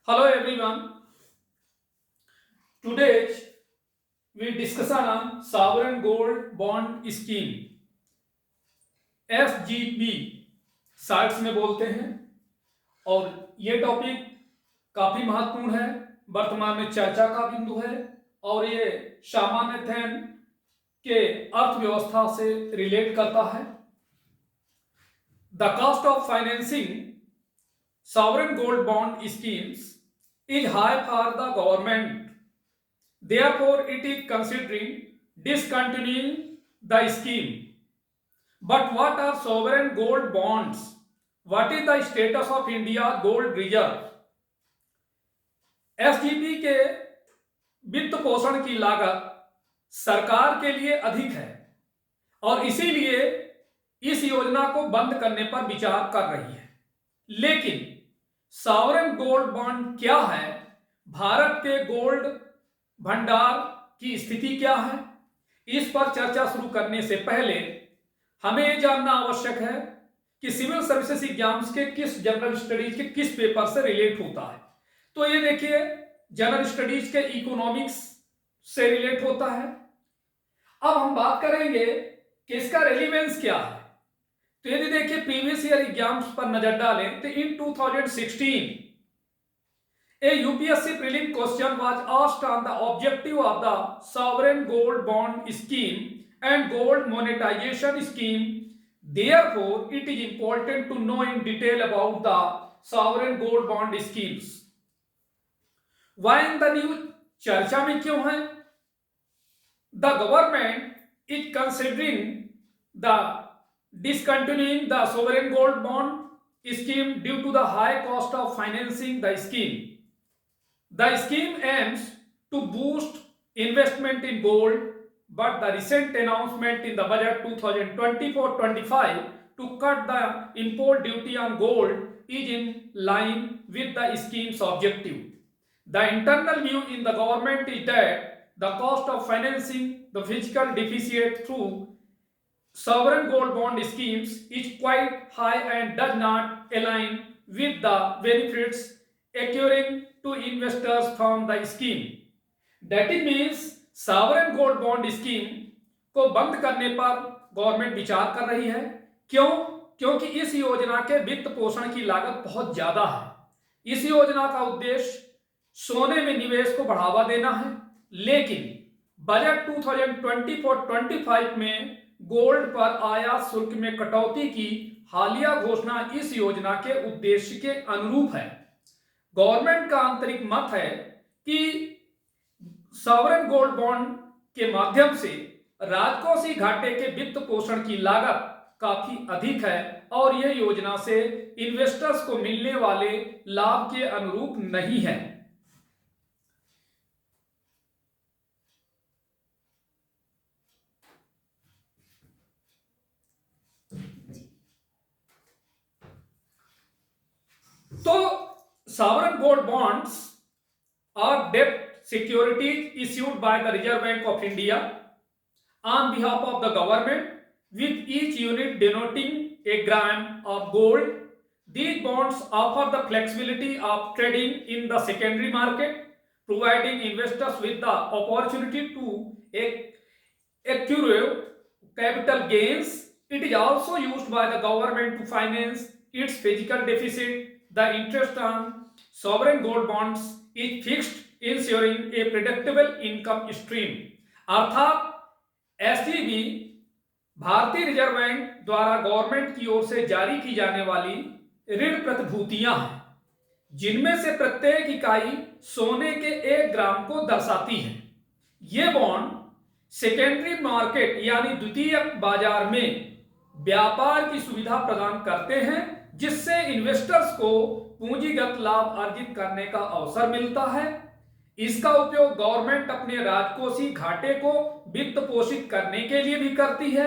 Hello everyone. Today we discuss on sovereign gold bond scheme SGB shorts में बोलते हैं और ये टॉपिक काफी महत्वपूर्ण है, वर्तमान में चर्चा का बिंदु है और ये सामान्यतः के अर्थव्यवस्था से रिलेट करता है। The cost of financing sovereign gold bond schemes is high for the government. Therefore, it is considering discontinuing the scheme. But what are sovereign gold bonds? What is the status of India gold reserve? SGP के वित्त पोषण की लागत सरकार के लिए अधिक है और इसीलिए इस योजना को बंद करने पर विचार कर रही है। लेकिन सॉवरेन गोल्ड बॉन्ड क्या है, भारत के गोल्ड भंडार की स्थिति क्या है, इस पर चर्चा शुरू करने से पहले हमें यह जानना आवश्यक है कि सिविल सर्विसेज एग्जाम्स के किस जनरल स्टडीज के किस पेपर से रिलेट होता है। तो ये देखिए, जनरल स्टडीज के इकोनॉमिक्स से रिलेट होता है। अब हम बात करेंगे कि इसका रेलिवेंस क्या है। तो यदि देखिए प्रीवियस ईयर एग्जाम्स पर नजर डालें तो इन 2016 a UPSC prelim question was asked on the objective of the sovereign gold bond scheme and gold monetization scheme. Therefore, it is important to know in detail about the sovereign gold bond schemes. Why in the news? चर्चा में क्यों है? The government is considering the discontinuing the sovereign gold bond scheme due to the high cost of financing the scheme. The scheme aims to boost investment in gold, but the recent announcement in the budget 2024-25 to cut the import duty on gold is in line with the scheme's objective. The internal view in the government is that the cost of financing the fiscal deficit through sovereign gold bond schemes is quite high and does not align with the benefits accruing to investors from the scheme. That means sovereign gold bond scheme को बंद करने पर government विचार कर रही है। क्यों? क्योंकि इस योजना के वित्त पोषण की लागत बहुत ज्यादा है। इस योजना का उद्देश्य सोने में निवेश को बढ़ावा देना है, लेकिन बजट 2024-25 में गोल्ड पर आयात शुल्क में कटौती की हालिया घोषणा इस योजना के उद्देश्य के अनुरूप है। गवर्नमेंट का आंतरिक मत है कि सॉवरेन गोल्ड बॉन्ड के माध्यम से राजकोषीय घाटे के वित्त पोषण की लागत काफी अधिक है और यह योजना से इन्वेस्टर्स को मिलने वाले लाभ के अनुरूप नहीं है। तो sovereign gold bonds are debt securities issued by the Reserve Bank of India on behalf of the government, with each unit denoting a gram of gold. These bonds offer the flexibility of trading in the secondary market, providing investors with the opportunity to accrue capital gains. It is also used by the government to finance its fiscal deficit. The interest on sovereign gold bonds is fixed, ensuring a predictable income stream. अर्थात SGB भारतीय reserve bank द्वारा government की ओर से जारी की जाने वाली ऋण प्रतिभूतियां हैं, जिनमें से प्रत्येक इकाई सोने के 1 ग्राम को दर्शाती है। ये बॉन्ड सेकेंडरी मार्केट यानी द्वितीय बाजार में व्यापार की सुविधा प्रदान करते हैं, जिससे इन्वेस्टर्स को पूंजीगत लाभ अर्जित करने का अवसर मिलता है। इसका उपयोग गवर्नमेंट अपने राजकोषीय घाटे को वित्त पोषित करने के लिए भी करती है।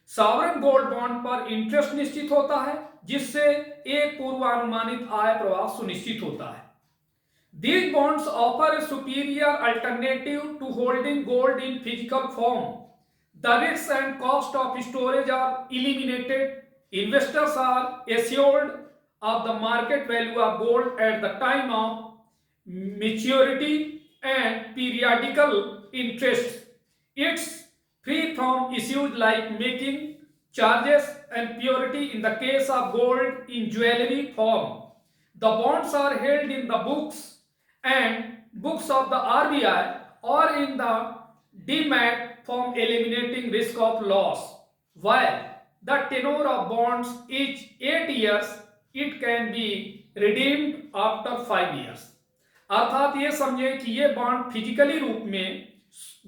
सॉवरेन गोल्ड बॉन्ड पर इंटरेस्ट निश्चित होता है, जिससे एक पूर्वानुमानित आय प्रवाह सुनिश्चित होता है। These bonds offer a superior alternative to holding gold in physical form. The risks and cost of storage are eliminated. Investors are assured of the market value of gold at the time of maturity and periodical interest. It's free from issues like making charges and purity in the case of gold in jewelry form. The bonds are held in the books of the RBI or in the demat form, eliminating risk of loss. While the tenure of bonds is 8 years, it can be redeemed after 5 years. अर्थात ये समझे कि ये bond physically रूप में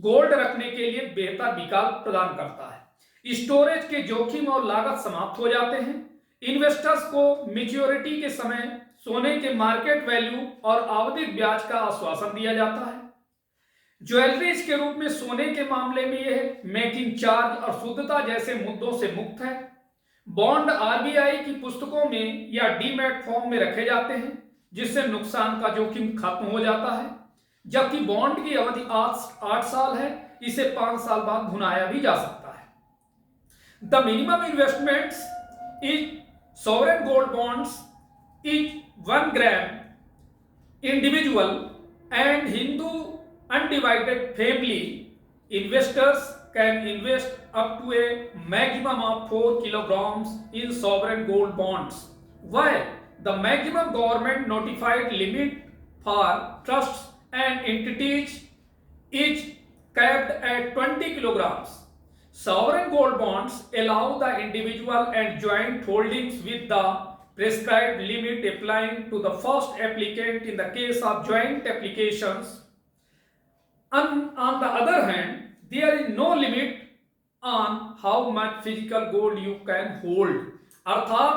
gold रखने के लिए बेहतर विकल्प प्रदान करता है। स्टोरेज के जोखिम और लागत समाप्त हो जाते हैं। इन्वेस्टर्स को मैच्योरिटी के समय सोने के मार्केट वैल्यू और आवधिक ब्याज का आश्वासन दिया जाता है। ज्वेलरीज के रूप में सोने के मामले में यह मेकिंग चार्ज और शुद्धता जैसे मुद्दों से मुक्त है। बॉन्ड आरबीआई की पुस्तकों में या डीमैट फॉर्म में रखे जाते हैं, जिससे नुकसान का जोखिम खत्म हो जाता है। जबकि बॉन्ड की अवधि 8 साल है, इसे 5 साल बाद भुनाया भी जा सकता है। The minimum investments is sovereign gold bonds is 1 gram individual and Hindu undivided family investors can invest up to a maximum of 4 kilograms in sovereign gold bonds, while the maximum government notified limit for trusts and entities is capped at 20 kilograms. Sovereign gold bonds allow the individual and joint holdings with the prescribed limit applying to the first applicant in the case of joint applications. On the other hand, there is no limit on how much physical gold you can hold. अर्थात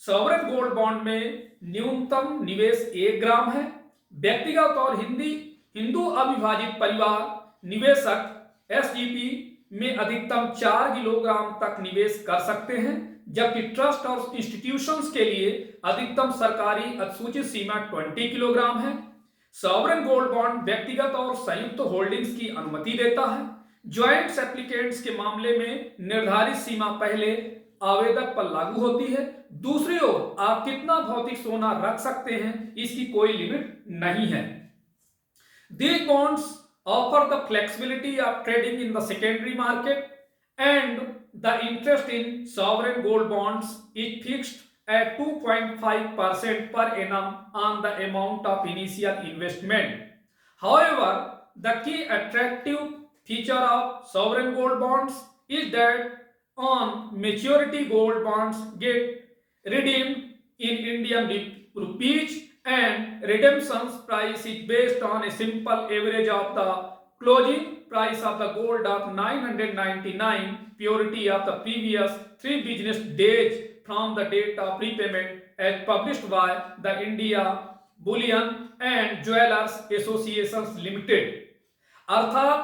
sovereign gold bond में न्यूनतम निवेश 1 ग्राम है। व्यक्तिगत और हिंदू अविभाजित परिवार निवेशक एसजीपी में अधिकतम 4 किलोग्राम तक निवेश कर सकते हैं, जबकि ट्रस्ट और इंस्टीट्यूशंस के लिए अधिकतम सरकारी अधिसूचित सीमा 20 किलोग्राम है। सॉवरेन गोल्ड बॉन्ड व्यक्तिगत और संयुक्त होल्डिंग्स की अनुमति देता है। ज्वाइंट एप्लीकेंट्स के मामले में निर्धारित सीमा पहले आवेदक पर लागू होती है। दूसरी ओर आप कितना भौतिक सोना रख सकते हैं, इसकी कोई लिमिट नहीं है। These bonds offer the flexibility of trading in the secondary market, and the interest in sovereign gold bonds is fixed at 2.5% per annum on the amount of initial investment. However, the key attractive feature of sovereign gold bonds is that on maturity gold bonds get redeemed in Indian rupees, and redemption's price is based on a simple average of the closing price of the gold of 999 purity of the previous 3 business days from the date of prepayment, as published by the India Bullion and Jewelers Associations Limited. अर्थात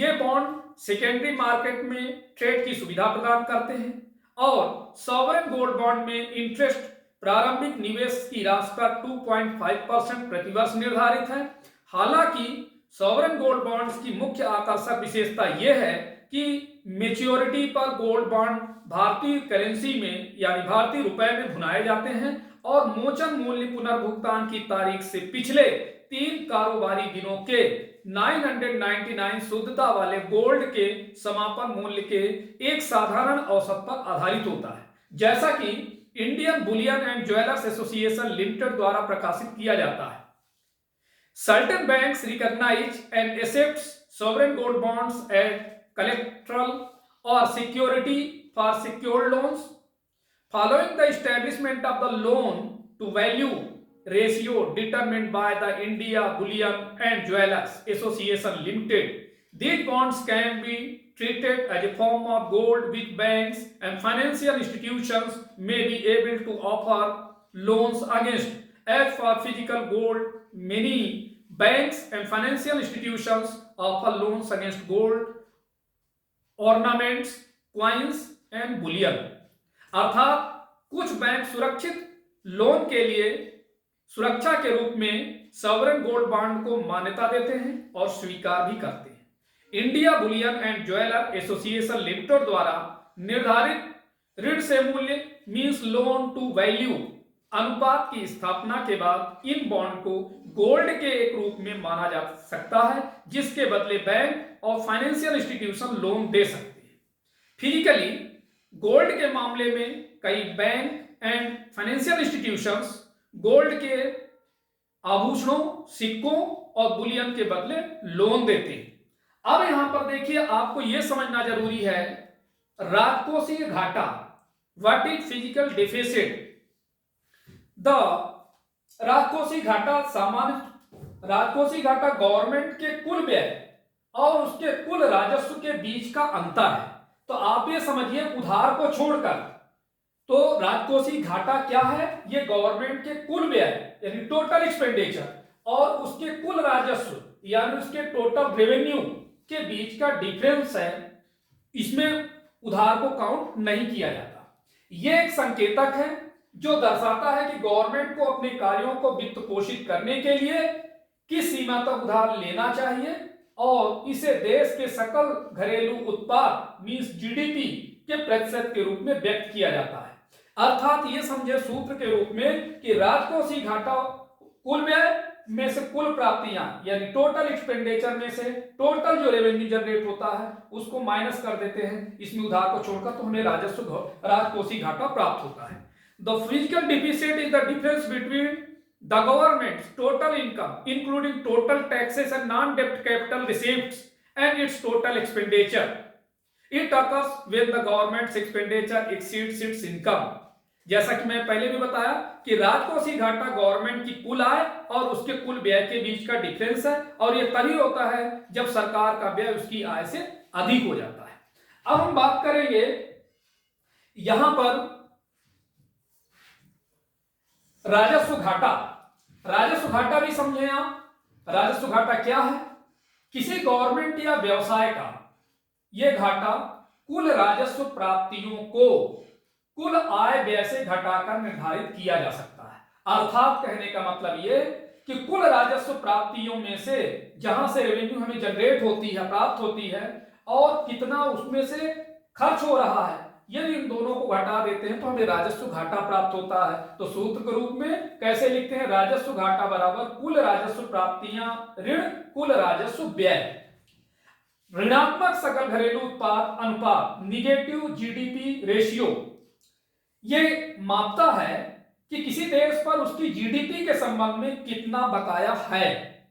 ये bond secondary market में trade की सुविधा प्रदान करते हैं और sovereign gold bond में इंटरेस्ट प्रारंभिक निवेश की राशि पर 2.5% प्रतिवर्ष निर्धारित है। हालांकि सॉवरेन गोल्ड बॉन्ड्स की मुख्य आकर्षक विशेषता यह है कि मैच्योरिटी पर गोल्ड बॉन्ड भारतीय करेंसी में यानी भारतीय रुपए में भुनाए जाते हैं और मोचन मूल्य पुनर्भुगतान की तारीख से पिछले 3 कारोबारी दिनों के 999 शुद्धता वाले गोल्ड के समापन मूल्य के एक साधारण औसत पर आधारित होता है, जैसा कि Indian Boolean and jewellers association limited द्वारा प्रकाशित किया जाता है। Certain banks recognize and accept sovereign gold bonds as collateral or security for secured loans. Following the establishment of the loan to value ratio determined by the India Bullion and Jewelers Association Limited, these bonds can be treated as a form of gold which banks and financial institutions may be able to offer loans against. As for physical gold, many banks and financial institutions offer loans against gold, ornaments, coins and bullion. अर्थात कुछ bank सुरक्षित loan के लिए सुरक्षा के रूप में sovereign gold bond को मान्यता देते हैं और स्वीकार भी करते हैं। India Boolean and jeweller association limited द्वारा निर्धारित ऋण से मूल्य मींस लोन टू वैल्यू अनुपात की स्थापना के बाद इन बॉन्ड को गोल्ड के एक रूप में माना जा सकता है, जिसके बदले बैंक और फाइनेंशियल इंस्टीट्यूशन लोन दे सकते हैं। फिजिकली गोल्ड के मामले में कई bank and financial institutions gold के आभूषणों, सिक्कों और बुलियन के बदले लोन देते हैं। अब यहां पर देखिए, आपको यह समझना जरूरी है, राजकोषीय घाटा, what is physical deficit. The राजकोषीय घाटा राजकोषीय घाटा गवर्नमेंट के कुल व्यय और उसके कुल राजस्व के बीच का अंतर है। तो आप ये समझिए, उधार को छोड़कर तो राजकोषीय घाटा क्या है, ये गवर्नमेंट के कुल व्यय यानी टोटल एक्सपेंडिचर और उसके कुल राजस्व यानी उसके टोटल रेवेन्यू के बीच का डिफरेंस है। इसमें उधार को काउंट नहीं किया जाता। यह एक संकेतक है जो दर्शाता है कि गवर्नमेंट को अपने कार्यों को वित्त पोषित करने के लिए किस सीमा तक उधार लेना चाहिए और इसे देश के सकल घरेलू उत्पाद मींस जीडीपी के प्रतिशत के रूप में व्यक्त किया जाता है। अर्थात ये समझे सूत्र के रूप में कि राजकोषीय घाटा कुल व्यय में से कुल प्राप्तियां यानी टोटल एक्सपेंडिचर में से टोटल जो रेवेन्यू जनरेट होता है उसको माइनस कर देते हैं, इसमें उधार को छोड़कर, तो हमें राजकोषीय घाटा प्राप्त होता है। The physical deficit is the difference between the government's total income including total taxes and non डेब्ट capital receipts and its total expenditure. It occurs when the government's expenditure exceeds its income। जैसा कि मैं पहले भी बताया कि राजकोषीय घाटा गवर्नमेंट की कुल आय और उसके कुल व्यय के बीच का डिफरेंस है और यह तभी होता है जब सरकार का व्यय उसकी आय से अधिक हो जाता है। अब हम बात करेंगे यहां पर राजस्व घाटा। राजस्व घाटा भी समझे आप। राजस्व घाटा क्या है? किसी गवर्नमेंट या व्यवसाय का यह घाटा कुल राजस्व प्राप्तियों को कुल आय व्यय से घटाकर निर्धारित किया जा सकता है। अर्थात कहने का मतलब यह कि कुल राजस्व प्राप्तियों में से जहां से रेवेन्यू हमें जनरेट होती है, प्राप्त होती है, और कितना उसमें से खर्च हो रहा है, यदि इन दोनों को घटा देते हैं तो हमें राजस्व घाटा प्राप्त होता है। तो सूत्र के रूप में कैसे लिखते हैं? राजस्व घाटा बराबर कुल राजस्व प्राप्तियां ऋण कुल राजस्व व्यय। ऋणात्मक सकल घरेलू उत्पाद अनुपात निगेटिव जीडीपी रेशियो ये मापता है कि किसी देश पर उसकी जीडीपी के संबंध में कितना बकाया है।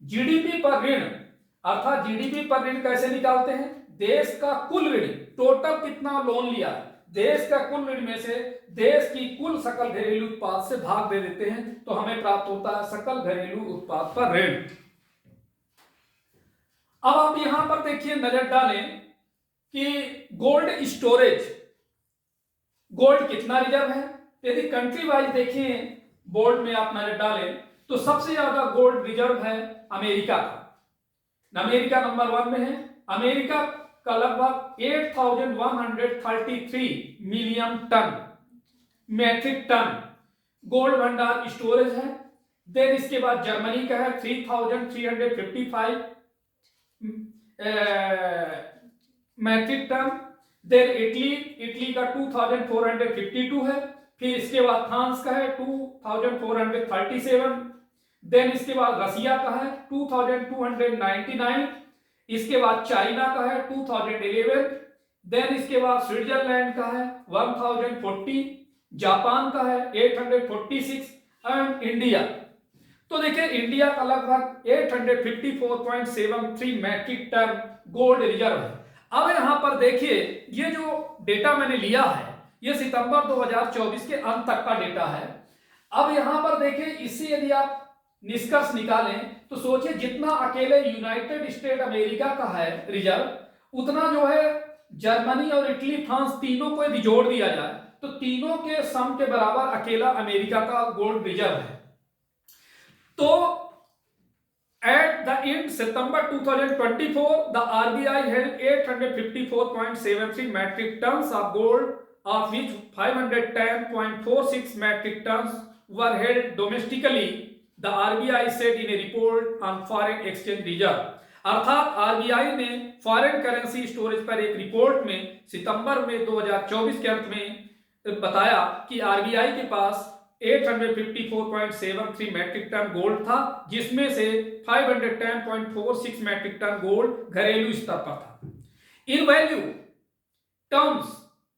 जीडीपी पर ऋण अर्थात जीडीपी पर ऋण कैसे निकालते हैं? देश का कुल ऋण, टोटल कितना लोन लिया, देश का कुल ऋण में से देश की कुल सकल घरेलू उत्पाद से भाग दे देते हैं तो हमें प्राप्त होता है सकल घरेलू उत्पाद पर ऋण। अब आप यहां पर देखिए, नजर डालें कि गोल्ड स्टोरेज, गोल्ड कितना रिजर्व है। यदि कंट्री वाइज देखें, बोर्ड में आप नजर डालें तो सबसे ज्यादा गोल्ड रिजर्व है अमेरिका का। अमेरिका नंबर 1 में है। अमेरिका का लगभग 8133 million ton metric ton gold भंडार स्टोरेज है। देन इसके बाद जर्मनी का है 3355 मैट्रिक टन। देन इटली का 2452 है। फिर इसके बाद फ्रांस का है 2437। देन इसके बाद रसिया का है 2299। इसके बाद चाइना का है 2011। देन इसके बाद स्विट्जरलैंड का है 1040। जापान का है 846 एंड इंडिया। तो देखिए, इंडिया का लगभग 854.73 मैट्रिक टन गोल्ड रिजर्व है। अब यहां पर देखिए, ये जो डेटा मैंने लिया है ये सितंबर 2024 के अंत तक का डेटा है। अब यहां पर देखिए, इससे यदि आप निष्कर्ष निकालें तो सोचिए, जितना अकेले यूनाइटेड स्टेट अमेरिका का है रिजर्व, उतना जो है जर्मनी और इटली, फ्रांस, तीनों को यदि जोड़ दिया जाए तो तीनों के सम के बराबर अकेला अमेरिका का गोल्ड रिजर्व है। तो at the end September 2024, the RBI held 854.73 metric tons of gold, of which 510.46 metric tons were held domestically, the RBI said in a report on foreign exchange reserve। अर्थात RBI ने foreign currency storage पर एक report में सितंबर में 2024 के अंत में बताया कि आरबीआई के पास 854.73 मैट्रिक टन गोल्ड था, जिसमें से 510.46 मैट्रिक टन गोल्ड घरेलू स्तर पर था। In value terms,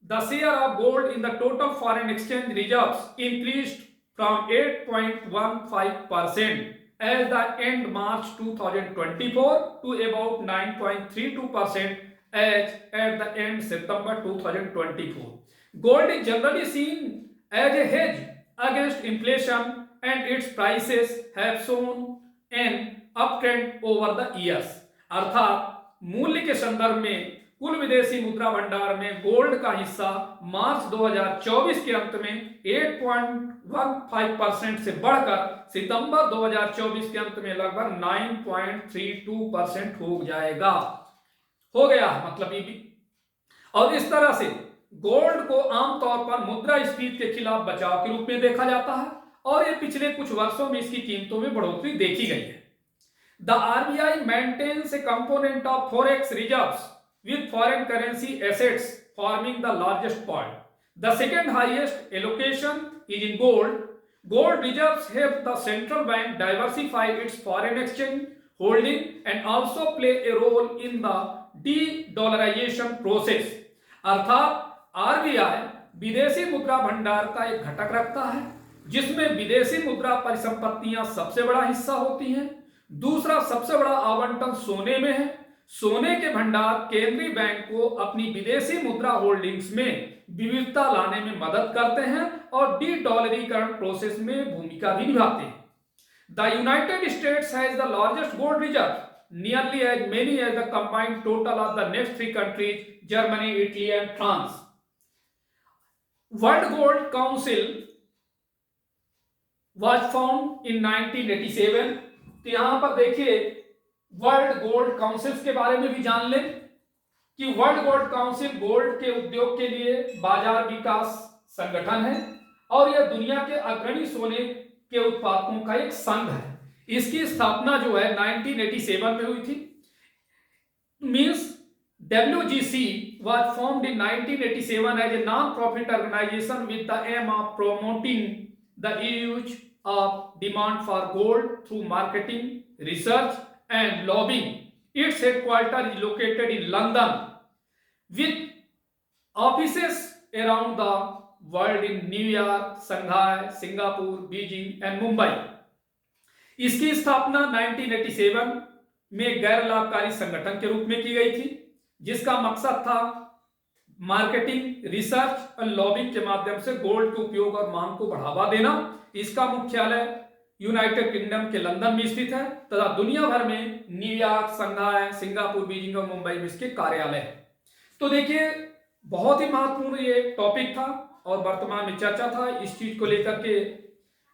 the share of gold in the total foreign exchange reserves increased from 8.15% as the end March 2024 to about 9.32% as at the end September 2024. Gold is generally seen as a hedge against inflation and its prices have shown an uptrend over the years. अर्थात मूल्य के संदर्भ में कुल विदेशी मुद्रा भंडार में गोल्ड का हिस्सा मार्च 2024 के अंत में 8.15% से बढ़कर सितंबर 2024 के अंत में लगभग 9.32% हो जाएगा, हो गया मतलब ये भी। और इस तरह से गोल्ड को आमतौर पर मुद्रास्फीति के खिलाफ बचाव के रूप में देखा जाता है और ये पिछले कुछ वर्षों में इसकी कीमतों में बढ़ोतरी देखी गई है। The RBI maintains a component of forex reserves with foreign currency assets forming the largest part. The second highest allocation is in gold. Gold reserves help the central bank diversify its foreign exchange holding and also play a role in the de-dollarization process. अर्थात RBI विदेशी मुद्रा भंडार का एक घटक रखता है जिसमें विदेशी मुद्रा परिसंपत्तियां सबसे बड़ा हिस्सा होती हैं। दूसरा सबसे बड़ा आवंटन सोने में है। सोने के भंडार केंद्रीय बैंक को अपनी विदेशी मुद्रा होल्डिंग्स में विविधता लाने में मदद करते हैं और डी डॉलरीकरण प्रोसेस में भूमिका भी निभाते हैं। The United States has the largest gold reserve, nearly as many as the combined total of the next 3 countries, Germany, Italy and France. World gold council was formed in 1987। तो यहां पर देखिए world gold council के बारे में भी जान लें कि वर्ल्ड गोल्ड काउंसिल गोल्ड के उद्योग के लिए बाजार विकास संगठन है और यह दुनिया के अग्रणी सोने के उत्पादकों का एक संघ है। इसकी स्थापना जो है 1987 में हुई थी। Means WGC was formed in 1987 as a non-profit organization with the aim of promoting the use of demand for gold through marketing, research and lobbying. Its headquarters is located in London with offices around the world in New York, Shanghai, Singapore, Beijing and Mumbai. इसकी स्थापना 1987 में गैर लाभकारी संगठन के रूप में की गई थी जिसका मकसद था मार्केटिंग, रिसर्च और लॉबिंग के माध्यम से गोल्ड के उपयोग और मांग को बढ़ावा देना। इसका मुख्यालय यूनाइटेड किंगडम के लंदन में स्थित है तथा दुनिया भर में न्यूयॉर्क, शंघाई, सिंगापुर, बीजिंग और मुंबई में इसके कार्यालय है। तो देखिए बहुत ही महत्वपूर्ण ये टॉपिक था और वर्तमान में चर्चा था। इस चीज को लेकर के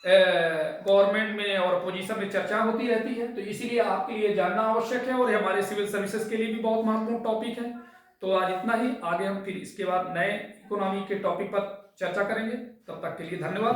गवर्नमेंट में और अपोजिशन में चर्चा होती रहती है, तो इसीलिए आपके लिए जानना आवश्यक है और हमारे सिविल सर्विसेज के लिए भी बहुत महत्वपूर्ण टॉपिक है। तो आज इतना ही, आगे हम फिर इसके बाद नए इकोनॉमी के टॉपिक पर चर्चा करेंगे। तब तक के लिए धन्यवाद।